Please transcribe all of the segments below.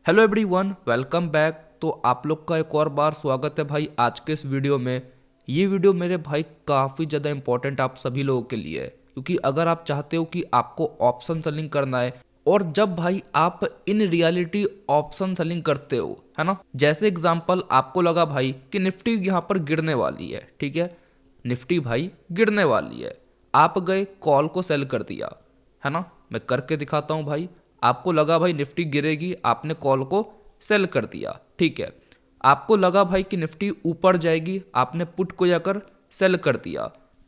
Hello everyone, welcome back. तो आप लोग का एक और बार स्वागत है भाई आज के इस वीडियो में। ये वीडियो मेरे भाई काफ़ी ज़्यादा इंपॉर्टेंट आप सभी लोगों के लिए है, क्योंकि अगर आप चाहते हो कि आपको ऑप्शन सेलिंग करना है और जब भाई आप इन रियलिटी ऑप्शन सेलिंग करते हो, है ना। जैसे एग्जांपल आपको लगा भाई कि निफ्टी यहाँ पर गिरने वाली है, ठीक है, निफ्टी भाई गिरने वाली है। आप गए कॉल को सेल कर दिया, है ना। मैं करके दिखाता हूँ भाई। आपको लगा भाई निफ्टी गिरेगी, आपने कॉल को सेल कर दिया, ठीक है। आपको लगा भाई कि निफ्टी ऊपर जाएगी, आपने पुट को जाकर सेल कर दिया।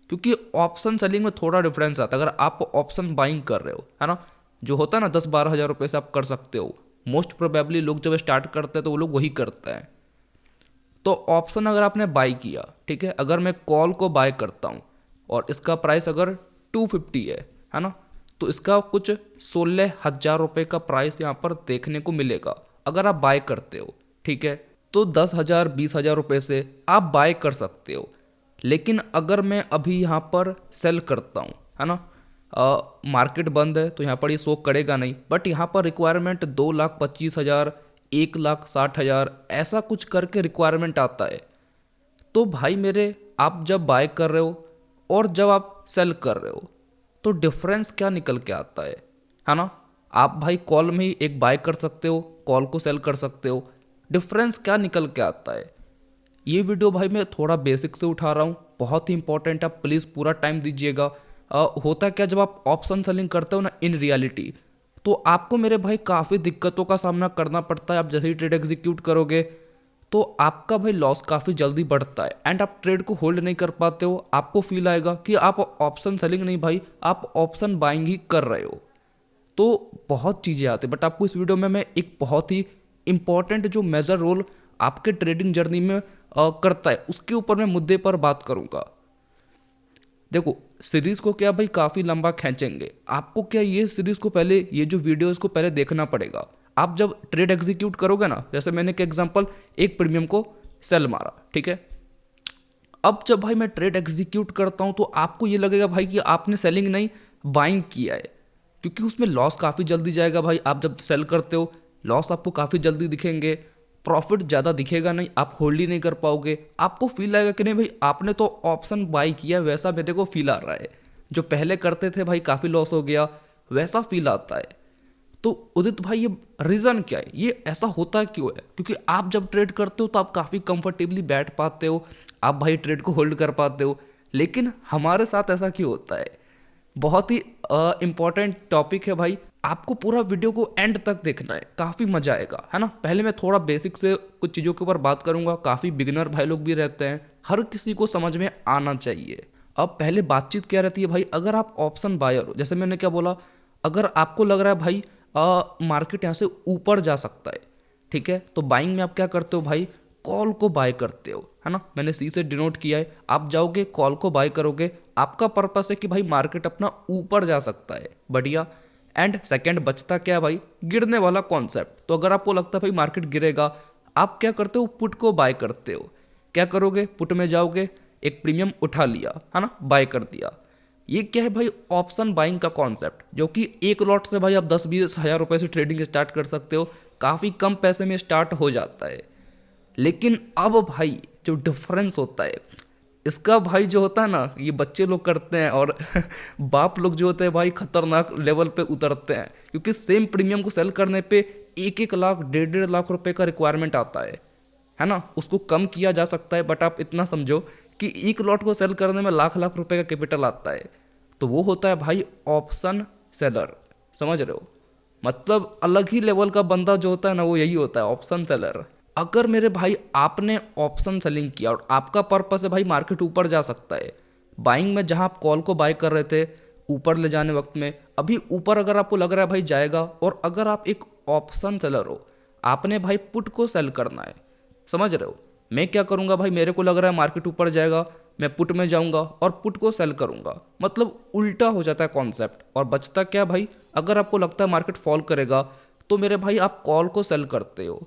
क्योंकि ऑप्शन सेलिंग में थोड़ा डिफरेंस आता है। अगर आप ऑप्शन बाइंग कर रहे हो, है ना, जो होता है ना 10-12 हज़ार रुपये से आप कर सकते हो। मोस्ट प्रोबेबली लोग जब स्टार्ट करते हैं तो वो लोग वही करते हैं। तो ऑप्शन अगर आपने बाई किया, ठीक है, अगर मैं कॉल को बाय करता हूँ और इसका प्राइस अगर 250 है ना, तो इसका कुछ 16,000 रुपये का प्राइस यहाँ पर देखने को मिलेगा अगर आप बाय करते हो, ठीक है। तो 10,000 20,000 रुपये से आप बाय कर सकते हो। लेकिन अगर मैं अभी यहाँ पर सेल करता हूँ, है ना, मार्केट बंद है तो यहाँ पर ये शो करेगा नहीं, बट यहाँ पर रिक्वायरमेंट 2,25,000 1,60,000 ऐसा कुछ करके रिक्वायरमेंट आता है। तो भाई मेरे, आप जब बाय कर रहे हो और जब आप सेल कर रहे हो तो डिफरेंस क्या निकल के आता है ना। आप भाई कॉल में ही एक बाय कर सकते हो, कॉल को सेल कर सकते हो। डिफरेंस क्या निकल के आता है, ये वीडियो भाई मैं थोड़ा बेसिक से उठा रहा हूँ, बहुत ही इंपॉर्टेंट है, प्लीज़ पूरा टाइम दीजिएगा। होता क्या, जब आप ऑप्शन सेलिंग करते हो ना इन रियलिटी, तो आपको मेरे भाई काफ़ी दिक्कतों का सामना करना पड़ता है। आप जैसे ही ट्रेड एग्जीक्यूट करोगे तो आपका भाई लॉस काफ़ी जल्दी बढ़ता है एंड आप ट्रेड को होल्ड नहीं कर पाते हो। आपको फील आएगा कि आप ऑप्शन सेलिंग नहीं भाई, आप ऑप्शन बाइंग ही कर रहे हो। तो बहुत चीज़ें आती है, बट आपको इस वीडियो में मैं एक बहुत ही इंपॉर्टेंट जो मेजर रोल आपके ट्रेडिंग जर्नी में करता है उसके ऊपर मैं मुद्दे पर बात करूंगा। देखो, सीरीज को क्या भाई काफ़ी लंबा खींचेंगे। आपको क्या ये सीरीज को पहले, ये जो वीडियो इसको पहले देखना पड़ेगा। आप जब ट्रेड एग्जीक्यूट करोगे ना, जैसे मैंने एक एग्जांपल एक प्रीमियम को सेल मारा, ठीक है। अब जब भाई मैं ट्रेड एग्जीक्यूट करता हूं तो आपको ये लगेगा भाई कि आपने सेलिंग नहीं बाइंग किया है, क्योंकि उसमें लॉस काफ़ी जल्दी जाएगा भाई। आप जब सेल करते हो लॉस आपको काफ़ी जल्दी दिखेंगे, प्रॉफिट ज़्यादा दिखेगा नहीं, आप होल्ड ही नहीं कर पाओगे। आपको फील आएगा कि नहीं भाई आपने तो ऑप्शन बाई किया, वैसा मेरे को फील आ रहा है। जो पहले करते थे भाई काफ़ी लॉस हो गया, वैसा फील आता है। तो उदित भाई ये रीज़न क्या है, ये ऐसा होता क्यों है? क्योंकि आप जब ट्रेड करते हो तो आप काफ़ी कंफर्टेबली बैठ पाते हो, आप भाई ट्रेड को होल्ड कर पाते हो। लेकिन हमारे साथ ऐसा क्यों होता है? बहुत ही इंपॉर्टेंट टॉपिक है भाई, आपको पूरा वीडियो को एंड तक देखना है, काफ़ी मजा आएगा, है ना। पहले मैं थोड़ा बेसिक से कुछ चीज़ों के ऊपर बात करूंगा, काफ़ी बिगिनर भाई लोग भी रहते हैं, हर किसी को समझ में आना चाहिए। अब पहले बातचीत क्या रहती है भाई, अगर आप ऑप्शन बायर हो, जैसे मैंने क्या बोला, अगर आपको लग रहा है भाई मार्केट यहाँ से ऊपर जा सकता है, ठीक है, तो बाइंग में आप क्या करते हो भाई, कॉल को बाय करते हो, है ना। मैंने सी से डिनोट किया है, आप जाओगे कॉल को बाय करोगे, आपका पर्पस है कि भाई मार्केट अपना ऊपर जा सकता है, बढ़िया। एंड सेकंड बचता क्या है भाई, गिरने वाला कॉन्सेप्ट। तो अगर आपको लगता है भाई मार्केट गिरेगा, आप क्या करते हो, पुट को बाय करते हो। क्या करोगे, पुट में जाओगे, एक प्रीमियम उठा लिया, है ना, बाय कर दिया। ये क्या है भाई, ऑप्शन बाइंग का कॉन्सेप्ट, जो कि एक लॉट से भाई आप 10-20 हज़ार रुपए से ट्रेडिंग स्टार्ट कर सकते हो, काफ़ी कम पैसे में स्टार्ट हो जाता है। लेकिन अब भाई जो डिफरेंस होता है इसका भाई, जो होता है ना, ये बच्चे लोग करते हैं और बाप लोग जो होते हैं भाई खतरनाक लेवल पे उतरते हैं, क्योंकि सेम प्रीमियम को सेल करने पे 1-1 लाख 1.5-1.5 लाख रुपए का रिक्वायरमेंट आता है ना। उसको कम किया जा सकता है, बट आप इतना समझो कि एक लॉट को सेल करने में लाख लाख रुपए का कैपिटल आता है। तो वो होता है भाई ऑप्शन सेलर, समझ रहे हो। मतलब अलग ही लेवल का बंदा जो होता है ना, वो यही होता है ऑप्शन सेलर। अगर मेरे भाई आपने ऑप्शन सेलिंग किया और आपका पर्पस है भाई मार्केट ऊपर जा सकता है, बाइंग में जहां आप कॉल को बाय कर रहे थे ऊपर ले जाने वक्त में, अभी ऊपर अगर आपको लग रहा है भाई जाएगा, और अगर आप एक ऑप्शन सेलर हो, आपने भाई पुट को सेल करना है, समझ रहे हो। मैं क्या करूंगा भाई, मेरे को लग रहा है मार्केट ऊपर जाएगा, मैं पुट में जाऊंगा और पुट को सेल करूंगा, मतलब उल्टा हो जाता है कॉन्सेप्ट। और बचता क्या भाई, अगर आपको लगता है मार्केट फॉल करेगा तो मेरे भाई आप कॉल को सेल करते हो,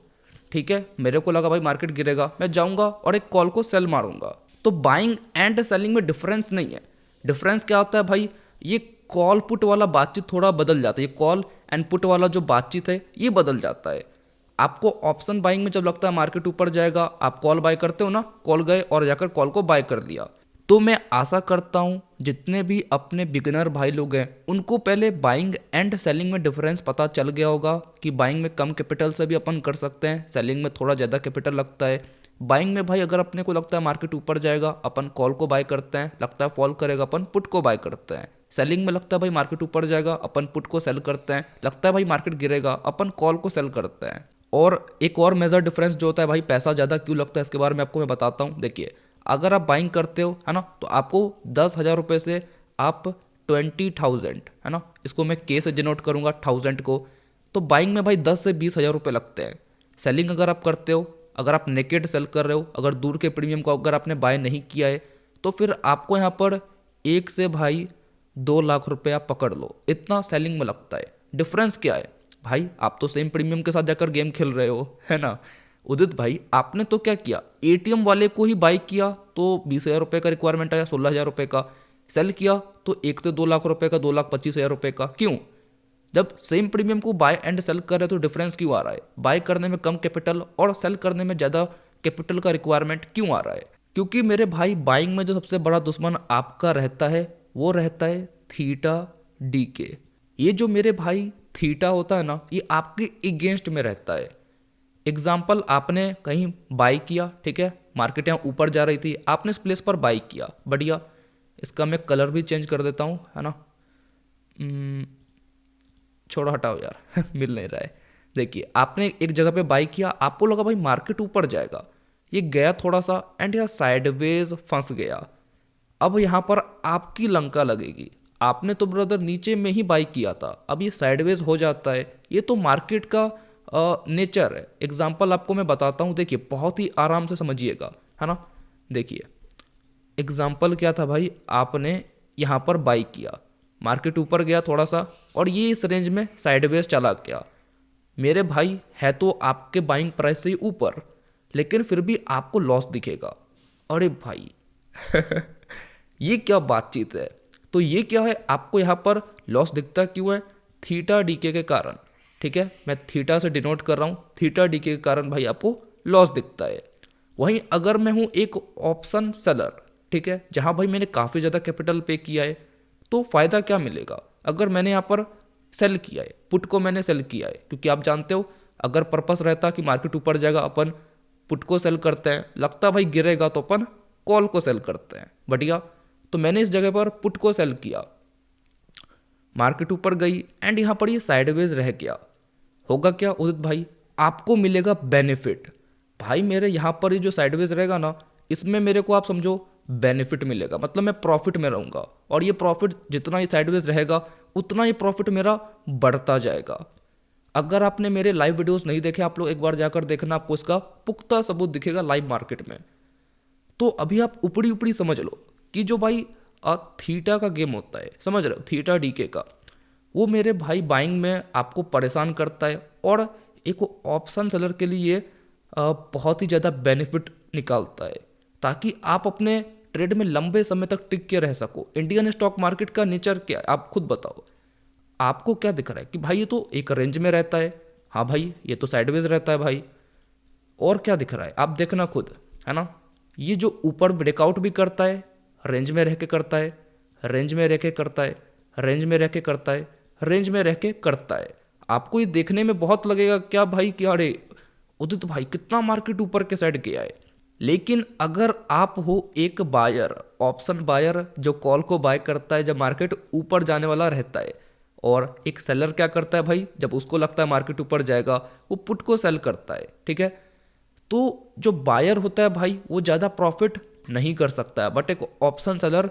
ठीक है। मेरे को लगा भाई मार्केट गिरेगा, मैं जाऊंगा और एक कॉल को सेल मारूंगा। तो बाइंग एंड सेलिंग में डिफरेंस नहीं है। डिफरेंस क्या होता है भाई, ये कॉल पुट वाला बातचीत थोड़ा बदल जाता है, ये कॉल एंड पुट वाला जो बातचीत है ये बदल जाता है। आपको ऑप्शन बाइंग में जब लगता है मार्केट ऊपर जाएगा, आप कॉल बाय करते हो ना, कॉल गए और जाकर कॉल को बाय कर दिया। तो मैं आशा करता हूँ जितने भी अपने बिगिनर भाई लोग हैं उनको पहले बाइंग एंड सेलिंग में डिफरेंस पता चल गया होगा कि बाइंग में कम कैपिटल से भी अपन कर सकते हैं, सेलिंग में थोड़ा ज़्यादा कैपिटल लगता है। बाइंग में भाई अगर अपने को लगता है मार्केट ऊपर जाएगा अपन कॉल को बाय करते हैं, लगता है फॉल करेगा अपन पुट को बाय करते हैं। सेलिंग में लगता है भाई मार्केट ऊपर जाएगा अपन पुट को सेल करते हैं, लगता है भाई मार्केट गिरेगा अपन कॉल को सेल करते हैं। और एक और मेजर डिफरेंस जो होता है भाई, पैसा ज़्यादा क्यों लगता है इसके बारे में आपको मैं बताता हूँ। देखिए, अगर आप बाइंग करते हो है ना, तो आपको 10,000 रुपये से आप 20,000 है ना, इसको मैं के से डिनोट करूँगा 1000 को, तो बाइंग में भाई 10 से 20,000 रुपये लगते हैं। सेलिंग अगर आप करते हो, अगर आप नेकेड सेल कर रहे हो, अगर दूर के प्रीमियम को अगर आपने बाय नहीं किया है, तो फिर आपको यहाँ पर 1 से भाई 2 लाख रुपये आप पकड़ लो, इतना सेलिंग में लगता है। डिफरेंस क्या है भाई, आप तो सेम प्रीमियम के साथ जाकर गेम खेल रहे हो है ना। उदित भाई आपने तो क्या किया, एटीएम वाले को ही बाई किया तो 20,000 रुपये का रिक्वायरमेंट आया, 16,000 रुपये का सेल किया तो 1 से 2 लाख रुपये का, 2,25,000 रुपये का। क्यों? जब सेम प्रीमियम को बाय एंड सेल कर रहे हो तो डिफरेंस क्यों आ रहा है? बाय करने में कम कैपिटल और सेल करने में ज़्यादा कैपिटल का रिक्वायरमेंट क्यों आ रहा है? क्योंकि मेरे भाई बाइंग में जो सबसे बड़ा दुश्मन आपका रहता है वो रहता है थीटा डी के। ये जो मेरे भाई थीटा होता है ना, ये आपके अगेंस्ट में रहता है। एग्जाम्पल, आपने कहीं बाई किया, ठीक है, मार्केट यहाँ ऊपर जा रही थी, आपने इस प्लेस पर बाई किया, बढ़िया। इसका मैं कलर भी चेंज कर देता हूँ है ना, छोड़ो हटाओ यार मिल नहीं रहा है। देखिए, आपने एक जगह पे बाई किया, आपको लगा भाई मार्केट ऊपर जाएगा, ये गया थोड़ा सा एंड यहाँ साइडवेज फंस गया। अब यहाँ पर आपकी लंका लगेगी, आपने तो ब्रदर नीचे में ही बाई किया था, अब ये साइडवेज हो जाता है, ये तो मार्केट का नेचर है। एग्जाम्पल आपको मैं बताता हूँ, देखिए बहुत ही आराम से समझिएगा है ना। देखिए एग्जाम्पल क्या था भाई, आपने यहाँ पर बाई किया, मार्केट ऊपर गया थोड़ा सा और ये इस रेंज में साइडवेज चला गया। मेरे भाई है तो आपके बाइंग प्राइस से ही ऊपर, लेकिन फिर भी आपको लॉस दिखेगा। अरे भाई ये क्या बातचीत है? तो ये क्या है, आपको यहाँ पर लॉस दिखता क्यों है? थीटा डीके के कारण, ठीक है, मैं थीटा से डिनोट कर रहा हूँ, थीटा डीके के कारण भाई आपको लॉस दिखता है। वहीं अगर मैं हूँ एक ऑप्शन सेलर, ठीक है, जहाँ भाई मैंने काफ़ी ज़्यादा कैपिटल पे किया है, तो फ़ायदा क्या मिलेगा? अगर मैंने यहाँ पर सेल किया है, पुट को मैंने सेल किया है, क्योंकि आप जानते हो अगर पर्पस रहता कि मार्केट ऊपर जाएगा अपन पुट को सेल करते हैं, लगता भाई गिरेगा तो अपन कॉल को सेल करते हैं, बढ़िया। तो मैंने इस जगह पर पुट को सेल किया, मार्केट ऊपर गई एंड यहाँ पर ये साइडवेज रह गया, होगा क्या उदित भाई? आपको मिलेगा बेनिफिट। भाई मेरे यहाँ पर ये जो साइडवेज रहेगा ना, इसमें मेरे को आप समझो बेनिफिट मिलेगा, मतलब मैं प्रॉफिट में रहूँगा, और ये प्रॉफिट जितना ही साइडवेज रहेगा उतना ही प्रॉफिट मेरा बढ़ता जाएगा। अगर आपने मेरे लाइव वीडियोस नहीं देखे, आप लोग एक बार जाकर देखना, आपको इसका पुख्ता सबूत दिखेगा लाइव मार्केट में। तो अभी आप ऊपरी ऊपरी समझ लो कि जो भाई थीटा का गेम होता है, समझ रहे हो, थीटा डीके का, वो मेरे भाई बाइंग में आपको परेशान करता है और एक ऑप्शन सेलर के लिए ये बहुत ही ज़्यादा बेनिफिट निकालता है, ताकि आप अपने ट्रेड में लंबे समय तक टिक के रह सको। इंडियन स्टॉक मार्केट का नेचर क्या है आप खुद बताओ, आपको क्या दिख रहा है कि भाई ये तो एक रेंज में रहता है, हाँ भाई ये तो साइडवेज रहता है भाई, और क्या दिख रहा है आप देखना खुद है ना। ये जो ऊपर ब्रेकआउट भी करता है, रेंज में रह के करता है, रेंज में रह के करता है, रेंज में रह के करता है, रेंज में रह के करता है। आपको ये देखने में बहुत लगेगा क्या भाई कि अरे उदित भाई कितना मार्केट ऊपर के साइड गया है, लेकिन अगर आप हो एक बायर, ऑप्शन बायर जो कॉल को बाय करता है जब मार्केट ऊपर जाने वाला रहता है, और एक सेलर क्या करता है भाई, जब उसको लगता है मार्केट ऊपर जाएगा वो पुट को सेल करता है, ठीक है। तो जो बायर होता है भाई वो ज़्यादा प्रॉफिट नहीं कर सकता है, बट एक ऑप्शन सेलर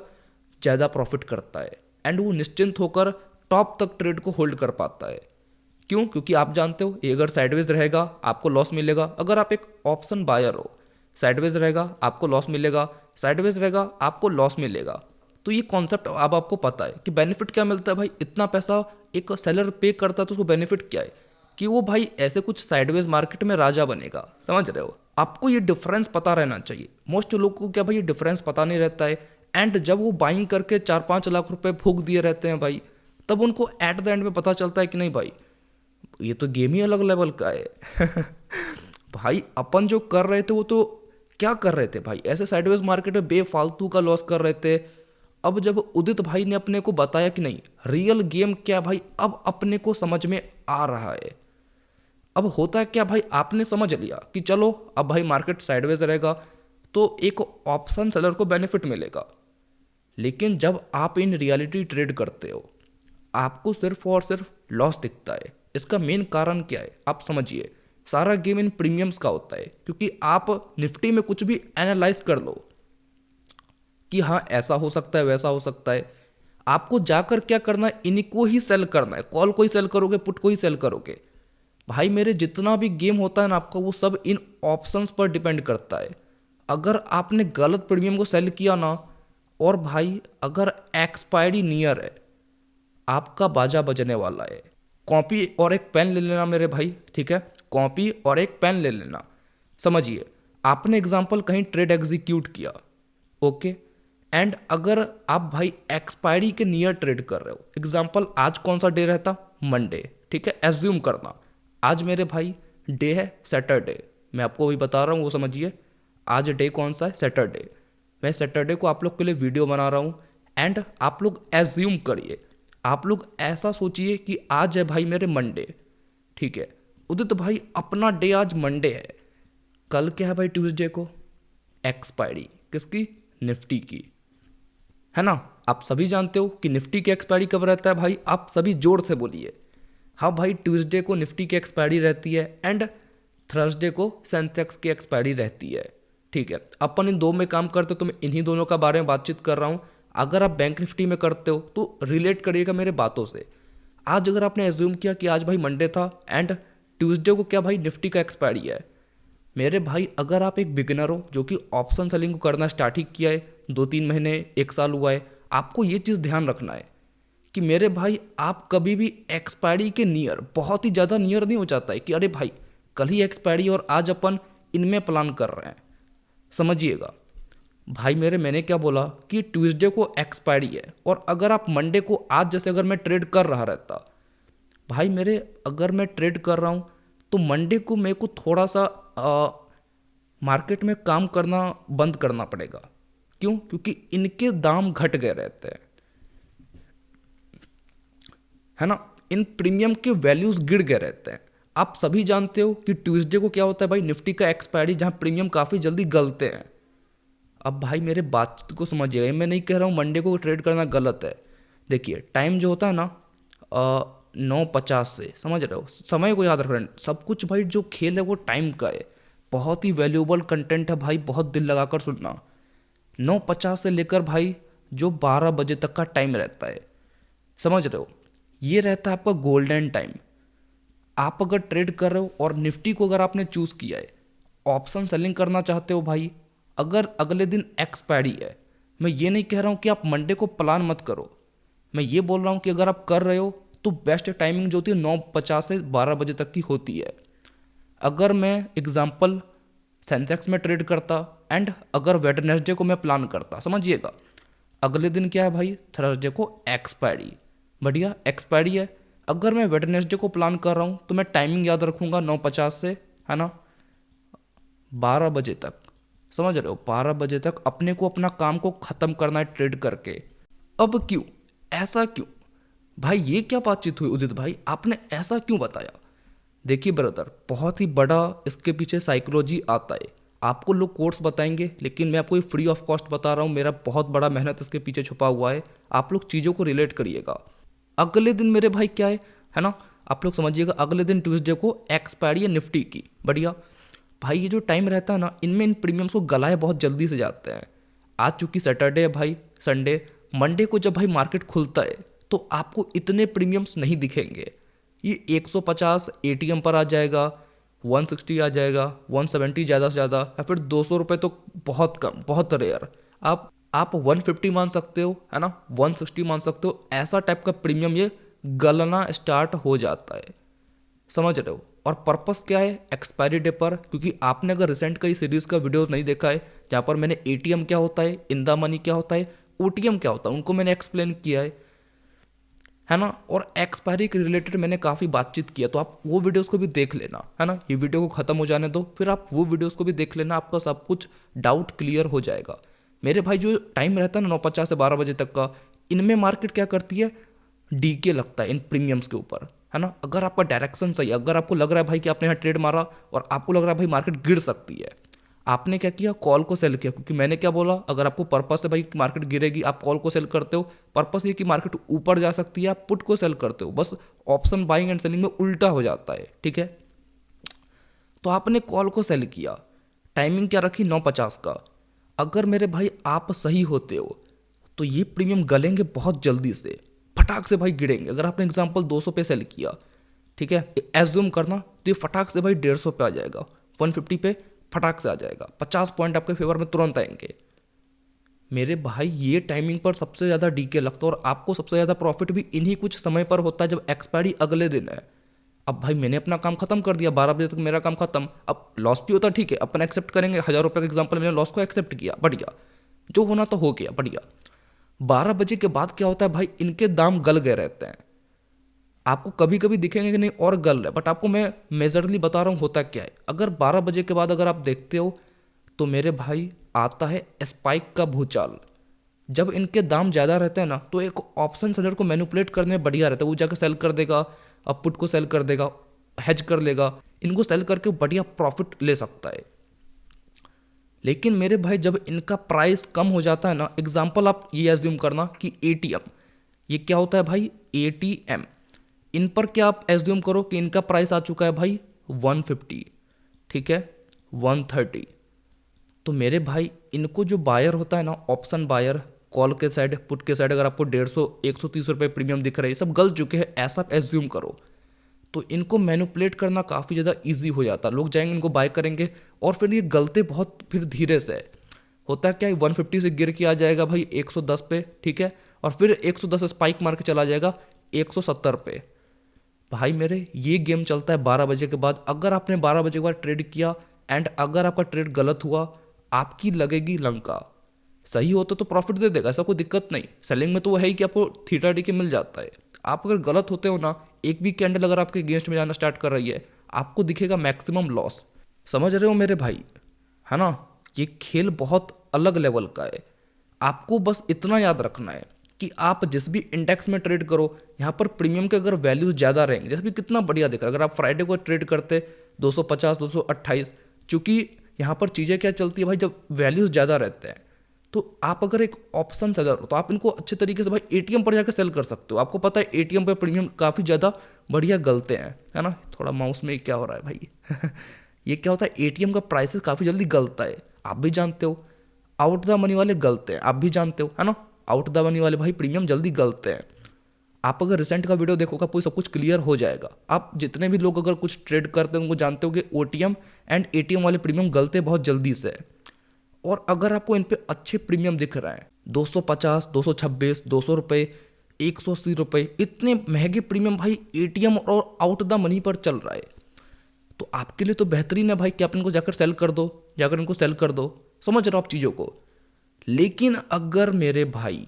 ज़्यादा प्रॉफिट करता है एंड वो निश्चिंत होकर टॉप तक ट्रेड को होल्ड कर पाता है। क्यों? क्योंकि आप जानते हो ये अगर साइडवेज रहेगा आपको लॉस मिलेगा, अगर आप एक ऑप्शन बायर हो, साइडवेज रहेगा आपको लॉस मिलेगा, साइडवेज रहेगा आपको लॉस मिलेगा। तो ये कॉन्सेप्ट अब आपको पता है कि बेनिफिट क्या मिलता है भाई, इतना पैसा एक सेलर पे करता है तो उसको बेनिफिट क्या है कि वो भाई ऐसे कुछ साइडवेज मार्केट में राजा बनेगा, समझ रहे हो। आपको ये डिफरेंस पता रहना चाहिए। मोस्ट लोगों को क्या भाई ये डिफरेंस पता नहीं रहता है, एंड जब वो बाइंग करके 4-5 लाख रुपए फूक दिए रहते हैं भाई, तब उनको एट द एंड में पता चलता है कि नहीं भाई ये तो गेम ही अलग लेवल का है। भाई अपन जो कर रहे थे वो तो क्या कर रहे थे भाई, ऐसे साइडवेज मार्केट में बेफालतू का लॉस कर रहे थे। अब जब उदित भाई ने अपने को बताया कि नहीं रियल गेम क्या भाई, अब अपने को समझ में आ रहा है। अब होता है क्या भाई, आपने समझ लिया कि चलो अब भाई मार्केट साइडवेज रहेगा तो एक ऑप्शन सेलर को बेनिफिट मिलेगा। लेकिन जब आप इन रियलिटी ट्रेड करते हो आपको सिर्फ और सिर्फ लॉस दिखता है। इसका मेन कारण क्या है आप समझिए, सारा गेम इन प्रीमियम्स का होता है। क्योंकि आप निफ्टी में कुछ भी एनालाइज कर लो कि हाँ ऐसा हो सकता है वैसा हो सकता है, आपको जाकर क्या करना है, इन्हीं को ही सेल करना है। कॉल को ही सेल करोगे, पुट को ही सेल करोगे। भाई मेरे जितना भी गेम होता है ना आपका, वो सब इन ऑप्शंस पर डिपेंड करता है। अगर आपने गलत प्रीमियम को सेल किया ना, और भाई अगर एक्सपायरी नियर है, आपका बाजा बजने वाला है। कॉपी और एक पेन ले लेना मेरे भाई, ठीक है, कॉपी और एक पेन ले लेना। समझिए आपने एग्जाम्पल कहीं ट्रेड एग्जीक्यूट किया, ओके, एंड अगर आप भाई एक्सपायरी के नियर ट्रेड कर रहे हो, एग्जाम्पल आज कौन सा डे रहता, मंडे, ठीक है, एज्यूम करना आज मेरे भाई डे है सैटरडे, मैं आपको अभी बता रहा हूँ वो समझिए। आज डे कौन सा है, सैटरडे। मैं सैटरडे को आप लोग के लिए वीडियो बना रहा हूँ एंड आप लोग एज्यूम करिए, आप लोग ऐसा सोचिए कि आज है भाई मेरे मंडे, ठीक है, उदित भाई अपना डे आज मंडे है, कल क्या है भाई ट्यूसडे को, एक्सपायरी किसकी, निफ्टी की, है ना। आप सभी जानते हो कि निफ्टी की एक्सपायरी कब रहता है भाई, आप सभी जोर से बोलिए। हाँ भाई ट्यूसडे को निफ्टी की एक्सपायरी रहती है एंड थर्सडे को सेंसेक्स की एक्सपायरी रहती है, ठीक है। अपन इन दो में काम करते हो तो मैं इन्हीं दोनों का बारे में बातचीत कर रहा हूँ। अगर आप बैंक निफ्टी में करते हो तो रिलेट करिएगा मेरे बातों से। आज अगर आपने एज्यूम किया कि आज भाई मंडे था एंड ट्यूसडे को क्या भाई निफ्टी का एक्सपायरी है, मेरे भाई अगर आप एक बिगिनर हो जो कि ऑप्शन सेलिंग को करना स्टार्ट ही किया है, 2-3 महीने 1 साल हुआ है, आपको ये चीज़ ध्यान रखना है कि मेरे भाई आप कभी भी एक्सपायरी के नियर, बहुत ही ज़्यादा नियर नहीं हो जाता है कि अरे भाई कल ही एक्सपायरी और आज अपन इनमें प्लान कर रहे हैं। समझिएगा भाई मेरे, मैंने क्या बोला कि ट्यूसडे को एक्सपायरी है और अगर आप मंडे को, आज जैसे अगर मैं ट्रेड कर रहा रहता भाई मेरे, अगर मैं ट्रेड कर रहा हूँ तो मंडे को मेरे को थोड़ा सा मार्केट में काम करना बंद करना पड़ेगा। क्यों, क्योंकि इनके दाम घट गए रहते हैं, है ना, इन प्रीमियम के वैल्यूज गिर गए रहते हैं। आप सभी जानते हो कि ट्यूसडे को क्या होता है भाई, निफ्टी का एक्सपायरी, जहां प्रीमियम काफ़ी जल्दी गलते हैं। अब भाई मेरे बात को समझिएगा, मैं नहीं कह रहा हूँ मंडे को ट्रेड करना गलत है। देखिए टाइम जो होता है ना 9:50 से, समझ रहे हो, समय को याद रख रहे हैं सब कुछ भाई, जो खेल है वो टाइम का है। बहुत ही वैल्यूएबल कंटेंट है भाई, बहुत दिल लगाकर सुनना। 9:50 से लेकर भाई जो 12 बजे तक का टाइम रहता है, समझ रहे हो, ये रहता है आपका गोल्डन टाइम। आप अगर ट्रेड कर रहे हो और निफ्टी को अगर आपने चूज़ किया है, ऑप्शन सेलिंग करना चाहते हो भाई, अगर अगले दिन एक्सपायरी है, मैं ये नहीं कह रहा हूँ कि आप मंडे को प्लान मत करो, मैं ये बोल रहा हूँ कि अगर आप कर रहे हो तो बेस्ट टाइमिंग जो होती है 9:50 से 12 बजे तक की होती है। अगर मैं एग्जांपल सेंसेक्स में ट्रेड करता एंड अगर वेडनेसडे को मैं प्लान करता, समझिएगा अगले दिन क्या है भाई, थर्सडे को एक्सपायरी, बढ़िया एक्सपायरी है। अगर मैं वेडनेसडे को प्लान कर रहा हूँ तो मैं टाइमिंग याद रखूँगा 9:50 से, है ना, 12 बजे तक, समझ रहे हो, 12 बजे तक अपने को अपना काम को ख़त्म करना है ट्रेड करके। अब क्यों, ऐसा क्यों भाई, ये क्या बातचीत हुई उदित भाई, आपने ऐसा क्यों बताया। देखिए ब्रदर, बहुत ही बड़ा इसके पीछे साइकोलॉजी आता है। आपको लोग कोर्स बताएंगे लेकिन मैं आपको ये फ्री ऑफ कॉस्ट बता रहा हूँ, मेरा बहुत बड़ा मेहनत इसके पीछे छुपा हुआ है। आप लोग चीज़ों को रिलेट करिएगा। अगले दिन मेरे भाई क्या है ना, आप लोग समझिएगा अगले दिन ट्यूसडे को एक्सपायरी है निफ्टी की, बढ़िया। भाई ये जो टाइम रहता है ना, इनमें इन प्रीमियम्स को गलाए बहुत जल्दी से जाते हैं। आज चूंकि सैटरडे है भाई, संडे, मंडे को जब भाई मार्केट खुलता है तो आपको इतने प्रीमियम्स नहीं दिखेंगे। ये 150 एटीएम पर आ जाएगा, 160 आ जाएगा, 170 ज़्यादा से ज़्यादा, या फिर 200 रुपये तो बहुत कम, बहुत रेयर। आप 150 मान सकते हो, है ना, 160 मान सकते हो, ऐसा टाइप का प्रीमियम ये गलना स्टार्ट हो जाता है, समझ रहे हो। और पर्पस क्या है, एक्सपायरी डे पर, क्योंकि आपने अगर रिसेंट कई सीरीज़ का वीडियो नहीं देखा है जहाँ पर मैंने एटीएम क्या होता है, इन द मनी क्या होता है, ओटीएम क्या होता है, उनको मैंने एक्सप्लेन किया है। है ना। और एक्सपायरी के रिलेटेड मैंने काफ़ी बातचीत किया, तो आप वो वीडियोस को भी देख लेना, है ना। ये वीडियो को ख़त्म हो जाने दो, फिर आप वो वीडियोस को भी देख लेना, आपका सब कुछ डाउट क्लियर हो जाएगा। मेरे भाई जो टाइम रहता है ना 9:50 से 12 बजे तक का, इनमें मार्केट क्या करती है, डीके लगता है इन प्रीमियम्स के ऊपर, है ना। अगर आपका डायरेक्शन सही है, अगर आपको लग रहा है भाई कि आपने यहाँ ट्रेड मारा और आपको लग रहा है भाई मार्केट गिर सकती है, आपने क्या किया, कॉल को सेल किया। क्योंकि मैंने क्या बोला, अगर आपको पर्पस है भाई मार्केट गिरेगी, आप कॉल को सेल करते हो। पर्पस ये कि मार्केट ऊपर जा सकती है, आप पुट को सेल करते हो। बस ऑप्शन बाइंग एंड सेलिंग में उल्टा हो जाता है, ठीक है। तो आपने कॉल को सेल किया, टाइमिंग क्या रखी, 9:50 का। अगर मेरे भाई आप सही होते हो तो ये प्रीमियम गलेंगे बहुत जल्दी से, फटाक से भाई गिरेंगे। अगर आपने एग्जांपल 200 पे सेल किया, ठीक है, एज्यूम करना, तो ये फटाक से भाई 150 पे आ जाएगा, 150 पे फटाक से आ जाएगा, 50 पॉइंट आपके फेवर में तुरंत आएंगे। मेरे भाई ये टाइमिंग पर सबसे ज़्यादा डीके लगता है, और आपको सबसे ज़्यादा प्रॉफिट भी इन्हीं कुछ समय पर होता है जब एक्सपायरी अगले दिन है। अब भाई मैंने अपना काम खत्म कर दिया, 12 बजे तक मेरा काम खत्म, अब लॉस भी होता, ठीक है, अपन एक्सेप्ट करेंगे, 1,000 रुपये का एग्जाम्पल, मैंने लॉस को एक्सेप्ट किया, बढ़िया, जो होना तो हो गया, बढ़िया। 12 बजे के बाद क्या होता है भाई, इनके दाम गल गए रहते हैं। आपको कभी कभी दिखेंगे कि नहीं और गल रहा है, बट आपको मैं मेजरली बता रहा हूँ होता क्या है। अगर 12 बजे के बाद अगर आप देखते हो तो मेरे भाई आता है स्पाइक का भूचाल। जब इनके दाम ज़्यादा रहते हैं ना, तो एक ऑप्शन सेलर को मैनिपुलेट करने में बढ़िया रहता है, वो जाकर सेल कर देगा, अब पुट को सेल कर देगा, हेज कर लेगा, इनको सेल करके बढ़िया प्रॉफिट ले सकता है। लेकिन मेरे भाई जब इनका प्राइस कम हो जाता है ना, एग्जाम्पल आप ये एज्यूम करना कि एटीएम, ये क्या होता है भाई, एटीएम, इन पर क्या आप एज्यूम करो कि इनका प्राइस आ चुका है भाई 150, ठीक है, 130। तो मेरे भाई इनको जो बायर होता है ना, ऑप्शन बायर, कॉल के साइड पुट के साइड, अगर आपको 150 130 रुपये प्रीमियम दिख रहा है, ये सब गल चुके हैं ऐसा आप एज्यूम करो, तो इनको मैनिपुलेट करना काफ़ी ज़्यादा इजी हो जाता है। लोग जाएंगे, इनको बाय करेंगे, और फिर ये गलते बहुत फिर धीरे से। होता है क्या है, 150 से गिर के आ जाएगा भाई 110 पे, ठीक है, और फिर 110 स्पाइक मार के चला जाएगा 170 पे। भाई मेरे ये गेम चलता है 12 बजे के बाद। अगर आपने 12 बजे के बाद ट्रेड किया एंड अगर आपका ट्रेड गलत हुआ, आपकी लगेगी लंका। सही होता तो प्रॉफिट दे देगा, ऐसा कोई दिक्कत नहीं। सेलिंग में तो वो है ही कि आपको थीटा डी के मिल जाता है। आप अगर गलत होते हो ना, एक भी कैंडल अगर आपके अगेंस्ट में जाना स्टार्ट कर रही है, आपको दिखेगा मैक्सिमम लॉस। समझ रहे हो मेरे भाई, है ना। ये खेल बहुत अलग लेवल का है। आपको बस इतना याद रखना है कि आप जिस भी इंडेक्स में ट्रेड करो, यहाँ पर प्रीमियम के अगर वैल्यूज ज़्यादा रहेंगे, जैसे भी कितना बढ़िया दिख रहा है, अगर आप फ्राइडे को ट्रेड करते 250 228, चूंकि यहाँ पर चीज़ें क्या चलती है भाई, जब वैल्यूज ज़्यादा रहते हैं, तो आप अगर एक ऑप्शन सेलर हो तो आप इनको अच्छे तरीके से भाई एटीएम पर जाकर सेल कर सकते हो। आपको पता है एटीएम पर प्रीमियम काफ़ी ज़्यादा बढ़िया गलते हैं, है ना। थोड़ा माउस में क्या हो रहा है भाई ये क्या होता है, एटीएम का प्राइसेस काफ़ी जल्दी गलता है, आप भी जानते हो। आउट द मनी वाले गलते हैं, आप भी जानते हो, है ना। आउट द मनी वाले भाई प्रीमियम जल्दी गलते हैं। आप अगर रिसेंट का वीडियो देखोगे आपको सब कुछ क्लियर हो जाएगा। आप जितने भी लोग अगर कुछ ट्रेड करते हैं उनको जानते हो कि ओटीएम एंड एटीएम वाले प्रीमियम गलते बहुत जल्दी से। और अगर आपको इन पे अच्छे प्रीमियम दिख रहा है, 250 226 200 रुपये, 180 रुपये, इतने महंगे प्रीमियम भाई एटीएम और आउट द मनी पर चल रहा है, तो आपके लिए तो बेहतरीन है भाई कि आप इनको जाकर सेल कर दो, जाकर इनको सेल कर दो। समझ रहे हो आप चीज़ों को। लेकिन अगर मेरे भाई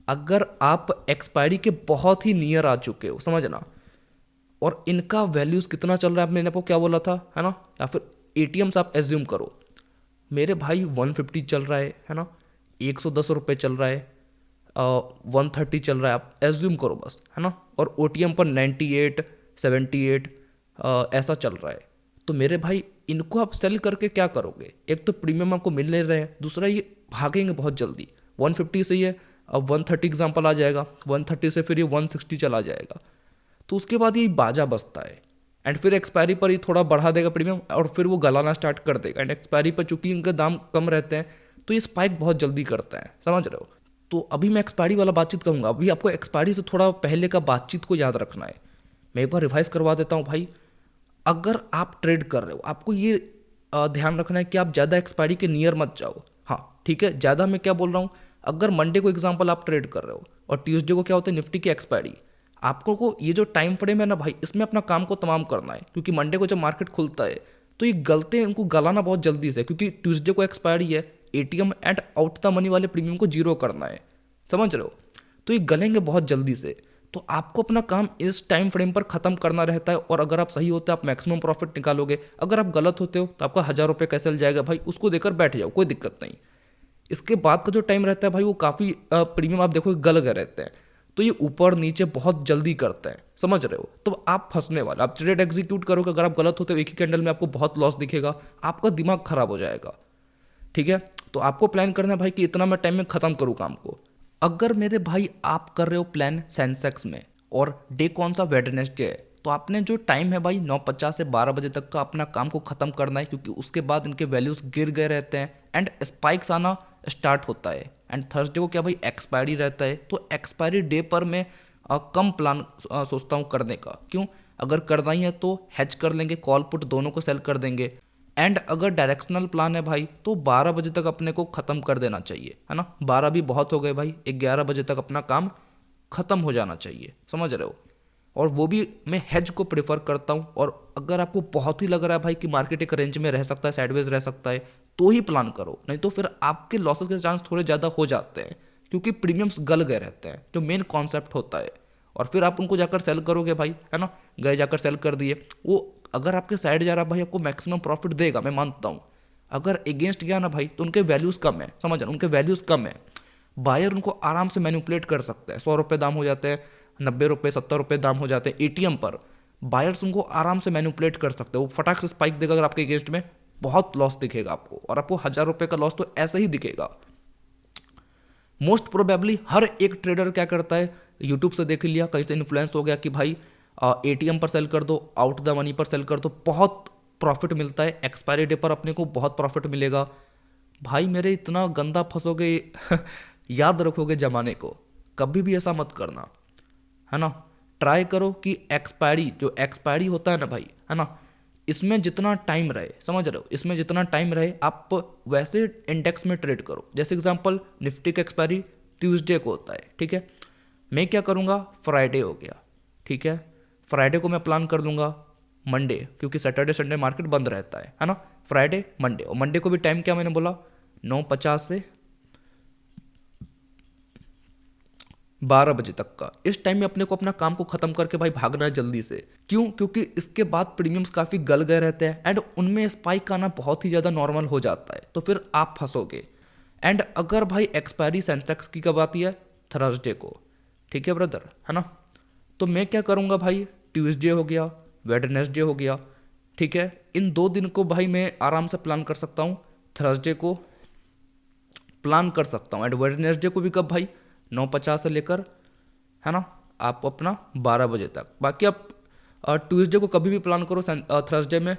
अगर आप एक्सपायरी के बहुत ही नियर आ चुके हो, समझना, और इनका वैल्यूज़ कितना चल रहा है, मैंने आपको क्या बोला था, है ना, या फिर एटीएम से आप एज्यूम करो, मेरे भाई 150 चल रहा है ना, 110 रुपये चल रहा है, 130 चल रहा है, आप एज्यूम करो बस, है ना। और ओटीएम पर 98 78 ऐसा चल रहा है। तो मेरे भाई इनको आप सेल करके क्या करोगे, एक तो प्रीमियम आपको मिल नहीं रहे हैं, दूसरा ये भागेंगे बहुत जल्दी। 150 से ये अब 130 एग्जाम्पल आ जाएगा, 130 से फिर ये 160 चला जाएगा, तो उसके बाद ये बाजा बसता है। एंड फिर एक्सपायरी पर ये थोड़ा बढ़ा देगा प्रीमियम, और फिर वो गलाना स्टार्ट कर देगा। एंड एक्सपायरी पर चूंकि इनके दाम कम रहते हैं, तो ये स्पाइक बहुत जल्दी करता है, समझ रहे हो। तो अभी मैं एक्सपायरी वाला बातचीत करूंगा, अभी आपको एक्सपायरी से थोड़ा पहले का बातचीत को याद रखना है। मैं एक बार रिवाइज करवा देता हूँ भाई। अगर आप ट्रेड कर रहे हो, आपको ये ध्यान रखना है कि आप ज़्यादा एक्सपायरी के नियर मत जाओ। हाँ ठीक है, ज़्यादा मैं क्या बोल रहा हूँ, अगर मंडे को एग्जांपल आप ट्रेड कर रहे हो और ट्यूसडे को क्या होता है निफ्टी की एक्सपायरी, आपको को ये जो टाइम फ्रेम है ना भाई, इसमें अपना काम को तमाम करना है। क्योंकि मंडे को जब मार्केट खुलता है तो ये गलते हैं, इनको गलाना बहुत जल्दी से, क्योंकि ट्यूसडे को एक्सपायरी है, ATM and out the money वाले प्रीमियम को जीरो करना है, समझ रहे हो। तो ये गलेंगे बहुत जल्दी से। तो आपको अपना काम इस टाइम फ्रेम पर ख़त्म करना रहता है, और अगर आप सही होते हैं आप मैक्सिमम प्रॉफिट निकालोगे। अगर आप गलत होते हो तो आपका 1,000 रुपये कैसे चल जाएगा भाई, उसको देकर बैठ जाओ, कोई दिक्कत नहीं। इसके बाद का जो टाइम रहता है भाई वो काफ़ी प्रीमियम आप देखो गल गए रहते हैं, तो ये ऊपर नीचे बहुत जल्दी करते हैं, समझ रहे हो। तो आप फंसने वाले, आप ट्रेड एग्जीक्यूट करोगे, अगर आप गलत होते हो एक ही कैंडल में आपको बहुत लॉस दिखेगा, आपका दिमाग खराब हो जाएगा। ठीक है, तो आपको प्लान करना है भाई कि इतना मैं टाइम में ख़त्म करूँ काम को। अगर मेरे भाई आप कर रहे हो प्लान सेंसेक्स में और डे कौन सा वेडनेसडे है, तो आपने जो टाइम है भाई 9:50 से 12 बजे तक का अपना काम को ख़त्म करना है, क्योंकि उसके बाद इनके वैल्यूज़ गिर गए रहते हैं एंड स्पाइक्स आना स्टार्ट होता है। एंड थर्सडे को क्या भाई एक्सपायरी रहता है, तो एक्सपायरी डे पर मैं कम प्लान सोचता हूँ करने का। क्यों, अगर करना ही है तो हैच कर लेंगे, कॉल पुट दोनों को सेल कर देंगे। एंड अगर डायरेक्शनल प्लान है भाई तो 12 बजे तक अपने को ख़त्म कर देना चाहिए, है ना। 12 भी बहुत हो गए भाई, 11 बजे तक अपना काम ख़त्म हो जाना चाहिए, समझ रहे हो। और वो भी मैं हेज को प्रेफर करता हूँ। और अगर आपको बहुत ही लग रहा है भाई कि मार्केट एक रेंज में रह सकता है, साइडवेज रह सकता है, तो ही प्लान करो, नहीं तो फिर आपके लॉसेस के चांस थोड़े ज़्यादा हो जाते हैं, क्योंकि प्रीमियम्स गल गए रहते हैं, जो मेन कॉन्सेप्ट होता है। और फिर आप उनको जाकर सेल करोगे भाई, है ना, गए जाकर सेल कर दिए, वो अगर आपके साइड जा रहा भाई आपको मैक्सिमम प्रॉफिट देगा, मैं मानता हूँ। अगर अगेंस्ट गया ना भाई तो उनके वैल्यूज़ कम है, समझ रहे, उनके वैल्यूज़ कम है। बायर उनको आराम से मैनिपुलेट कर सकता है, 100 रुपये दाम हो जाते हैं, 90 रुपये 70 रुपये दाम हो जाते हैं एटीएम पर। बायर्स उनको आराम से मैनिपुलेट कर सकते हैं, वो फटाक से स्पाइक देगा अगर आपके अगेंस्ट में, बहुत लॉस दिखेगा आपको, और आपको 1,000 रुपये का लॉस तो ऐसे ही दिखेगा। मोस्ट प्रोबेबली हर एक ट्रेडर क्या करता है, यूट्यूब से देख लिया, कहीं से इन्फ्लुएंस हो गया कि भाई एटीएम पर सेल कर दो, आउट द मनी पर सेल कर दो, बहुत प्रॉफिट मिलता है, एक्सपायरी डे पर अपने को बहुत प्रॉफिट मिलेगा। भाई मेरे इतना गंदा फंसोगे याद रखोगे जमाने को, कभी भी ऐसा मत करना, है ना। ट्राई करो कि एक्सपायरी, जो एक्सपायरी होता है ना भाई, है ना, इसमें जितना टाइम रहे, समझ रहे हो, इसमें जितना टाइम रहे आप वैसे इंडेक्स में ट्रेड करो। जैसे एग्जांपल निफ्टी का एक्सपायरी ट्यूसडे को होता है, ठीक है, मैं क्या करूँगा, फ्राइडे हो गया, ठीक है, फ्राइडे को मैं प्लान कर दूंगा मंडे, क्योंकि सैटरडे संडे मार्केट बंद रहता है ना। फ्राइडे मंडे, और मंडे को भी टाइम क्या मैंने बोला, 9:50 से 12 बजे तक का। इस टाइम में अपने को अपना काम को खत्म करके भाई भागना है जल्दी से। क्यों, क्योंकि इसके बाद प्रीमियम्स काफ़ी गल गए रहते हैं एंड उनमें स्पाइक आना बहुत ही ज़्यादा नॉर्मल हो जाता है, तो फिर आप फंसोगे। एंड अगर भाई एक्सपायरी सेंसेक्स की कब आती है, थर्सडे को, ठीक है ब्रदर, है ना। तो मैं क्या करूँगा भाई, ट्यूसडे हो गया, वेडनेसडे हो गया, ठीक है, इन 2 दिन को भाई मैं आराम से प्लान कर सकता हूँ, थर्सडे को प्लान कर सकता हूँ एंड वेडनेसडे को भी कब भाई, 9:50 से लेकर, है ना, आप अपना 12 बजे तक। बाकी आप ट्यूसडे को कभी भी प्लान करो, थर्सडे में,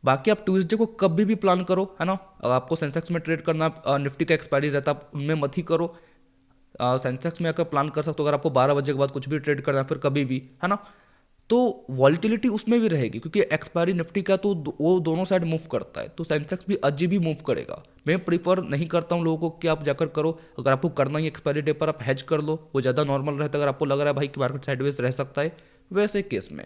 बाकी आप ट्यूसडे को कभी भी प्लान करो, है ना। अगर आपको सेंसेक्स में ट्रेड करना, निफ्टी का एक्सपायरी रहता आप उनमें मत ही करो, सेंसेक्स में अगर प्लान कर सकते हो, अगर आपको 12 बजे के बाद कुछ भी ट्रेड करना है फिर कभी भी, है ना, तो वॉलिटिलिटी उसमें भी रहेगी, क्योंकि एक्सपायरी निफ्टी का तो वो दोनों साइड मूव करता है, तो सेंसेक्स भी अजीब ही मूव करेगा। मैं प्रीफर नहीं करता हूँ लोगों को कि आप जाकर करो, अगर आपको करना ही एक्सपायरी डे पर आप हैज कर लो, वो ज़्यादा नॉर्मल रहता है। अगर आपको लग रहा है भाई कि मार्केट साइडवेज रह सकता है वैसे केस में,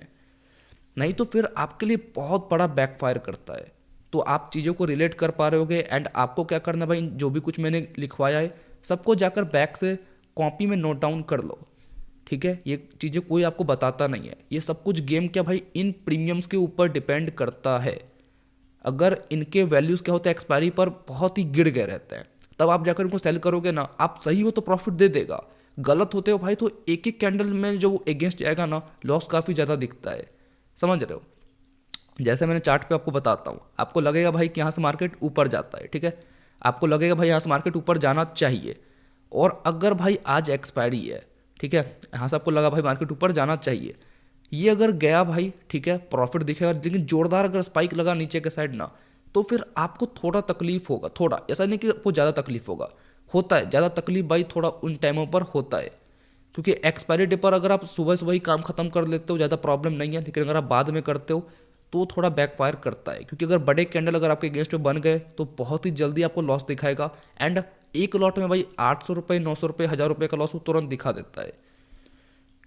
नहीं तो फिर आपके लिए बहुत बड़ा बैकफायर करता है। तो आप चीज़ों को रिलेट कर पा रहे होगे एंड आपको क्या करना है भाई, जो भी कुछ मैंने लिखवाया है सबको जाकर बैक से कॉपी में नोट डाउन कर लो, ठीक है। ये चीज़ें कोई आपको बताता नहीं है, ये सब कुछ गेम क्या भाई इन प्रीमियम्स के ऊपर डिपेंड करता है। अगर इनके वैल्यूज़ क्या होते हैं एक्सपायरी पर बहुत ही गिर गए रहते हैं, तब आप जाकर इनको सेल करोगे ना, आप सही हो तो प्रॉफिट दे देगा, गलत होते हो भाई तो एक एक कैंडल में जो अगेंस्ट जाएगा ना, लॉस काफ़ी ज़्यादा दिखता है, समझ रहे हो। जैसे मैंने चार्ट पे आपको बताता हूँ, आपको लगेगा भाई कि यहाँ से मार्केट ऊपर जाता है, ठीक है, आपको लगेगा भाई यहाँ से मार्केट ऊपर जाना चाहिए, और अगर भाई आज एक्सपायरी है, ठीक है, यहाँ से आपको लगा भाई मार्केट ऊपर जाना चाहिए, ये अगर गया भाई, ठीक है, प्रॉफिट दिखेगा, लेकिन जोरदार अगर स्पाइक लगा नीचे के साइड ना, तो फिर आपको थोड़ा तकलीफ होगा, थोड़ा, ऐसा नहीं कि आपको ज़्यादा तकलीफ होगा, होता है ज़्यादा तकलीफ भाई थोड़ा उन टाइमों पर होता है, क्योंकि एक्सपायरी डे पर अगर आप सुबह सुबह ही काम खत्म कर लेते हो ज़्यादा प्रॉब्लम नहीं है, लेकिन अगर आप बाद में करते हो तो थोड़ा बैकफायर करता है, क्योंकि अगर बड़े कैंडल अगर आपके अगेंस्ट में बन गए तो बहुत ही जल्दी आपको लॉस दिखाएगा। एंड एक लॉट में भाई 800 रुपये 900 रुपये 1000 रुपये का लॉस वो तुरंत दिखा देता है,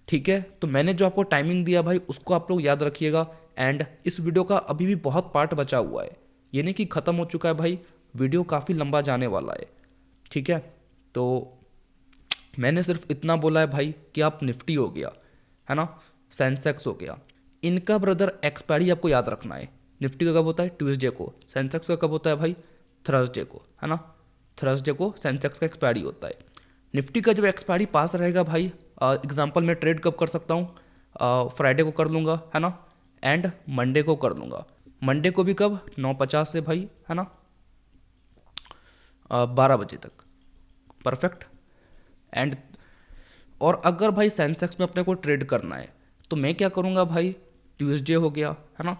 ठीक है। तो मैंने जो आपको टाइमिंग दिया भाई उसको आप लोग याद रखिएगा। एंड इस वीडियो का अभी भी बहुत पार्ट बचा हुआ है, ये नहीं कि ख़त्म हो चुका है भाई, वीडियो काफ़ी लंबा जाने वाला है, ठीक है। तो मैंने सिर्फ इतना बोला है भाई कि आप निफ्टी हो गया, है ना, सेंसेक्स हो गया, इनका ब्रदर एक्सपायरी आपको याद रखना है। निफ्टी का कब होता है? ट्यूसडे को। सेंसेक्स का कब होता है भाई? थर्सडे को, है ना। थर्सडे को सेंसेक्स का एक्सपायरी होता है। निफ्टी का जब एक्सपायरी पास रहेगा भाई, एग्जांपल मैं ट्रेड कब कर सकता हूँ? फ्राइडे को कर लूँगा, है ना, एंड मंडे को कर लूँगा। मंडे को भी कब? 9:50 से भाई, है ना, 12 बजे तक। परफेक्ट। एंड और अगर भाई सेंसेक्स में अपने को ट्रेड करना है तो मैं क्या करूँगा भाई? ट्यूसडे हो गया, है ना,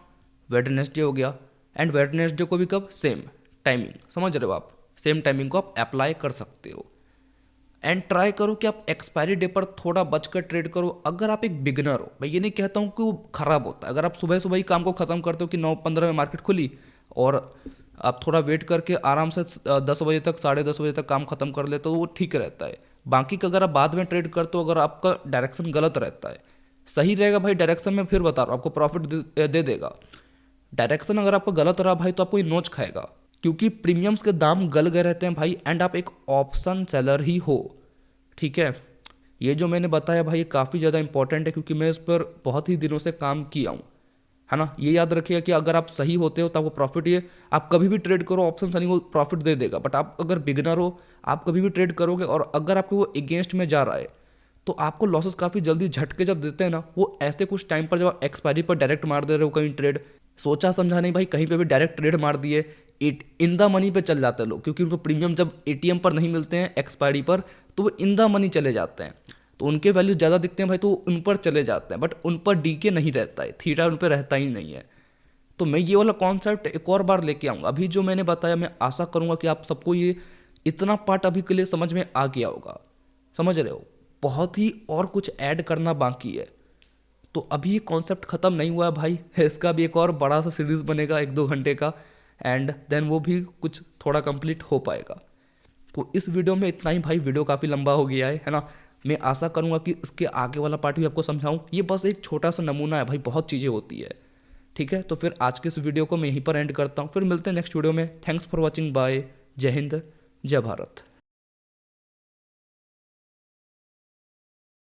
वेडनेसडे हो गया, एंड वेडनेसडे को भी कब? सेम टाइमिंग, समझ रहे हो आप? सेम टाइमिंग को आप अप्लाई कर सकते हो। एंड ट्राई करो कि आप एक्सपायरी डे पर थोड़ा बचकर ट्रेड करो। अगर आप एक बिगनर हो, मैं ये नहीं कहता हूँ कि वो खराब होता है। अगर आप सुबह सुबह ही काम को ख़त्म करते हो कि 9:15 में मार्केट खुली और आप थोड़ा वेट करके आराम से 10 बजे तक, 10:30 बजे तक काम खत्म कर ले तो वो ठीक रहता है। बाकी का अगर आप बाद में ट्रेड करते हो, अगर आपका डायरेक्शन गलत रहता है, सही रहेगा भाई डायरेक्शन में, फिर बता रहा हूँ आपको प्रॉफिट दे देगा। डायरेक्शन अगर आपका गलत रहा भाई तो आपको ये नोच खाएगा, क्योंकि प्रीमियम्स के दाम गल गए रहते हैं भाई, एंड आप एक ऑप्शन सेलर ही हो। ठीक है, ये जो मैंने बताया भाई ये काफ़ी ज़्यादा इंपॉर्टेंट है, क्योंकि मैं इस पर बहुत ही दिनों से काम किया हूँ, है ना। ये याद रखिएगा कि अगर आप सही होते हो तो आपको प्रॉफिट, ये आप कभी भी ट्रेड करो ऑप्शन सनी को प्रॉफिट दे देगा। बट आप अगर बिगनर हो, आप कभी भी ट्रेड करोगे और अगर आपको वो अगेंस्ट में जा रहा है तो आपको लॉसेस काफ़ी जल्दी झटके जब देते हैं ना, वो ऐसे कुछ टाइम पर जब आप एक्सपायरी पर डायरेक्ट मार दे रहे हो कहीं ट्रेड, सोचा समझा नहीं भाई, कहीं पे भी डायरेक्ट ट्रेड मार दिए, इन द मनी पे चल जाते हैं लोग, क्योंकि उनको प्रीमियम जब एटीएम पर नहीं मिलते हैं एक्सपायरी पर, तो वो इन द मनी चले जाते हैं, तो उनके वैल्यू ज़्यादा दिखते हैं भाई, तो उन पर चले जाते हैं, बट उन पर डीके नहीं रहता है, थीटा उन पर रहता ही नहीं है। तो मैं ये वाला कॉन्सेप्ट एक और बार लेके आऊँगा। अभी जो मैंने बताया, मैं आशा करूँगा कि आप सबको ये इतना पार्ट अभी के लिए समझ में आ गया होगा, समझ रहे हो। बहुत ही और कुछ ऐड करना बाकी है, तो अभी ये कॉन्सेप्ट ख़त्म नहीं हुआ है भाई, इसका भी एक और बड़ा सा सीरीज़ बनेगा 1-2 घंटे का, एंड देन वो भी कुछ थोड़ा कंप्लीट हो पाएगा। तो इस वीडियो में इतना ही भाई, वीडियो काफ़ी लंबा हो गया है ना। मैं आशा करूँगा कि इसके आगे वाला पार्ट भी आपको समझाऊँ, ये बस एक छोटा सा नमूना है भाई, बहुत चीज़ें होती है। ठीक है, तो फिर आज के इस वीडियो को मैं यहीं पर एंड करता हूँ, फिर मिलते हैं नेक्स्ट वीडियो में। थैंक्स फॉर वॉचिंग, बाय, जय हिंद, जय भारत।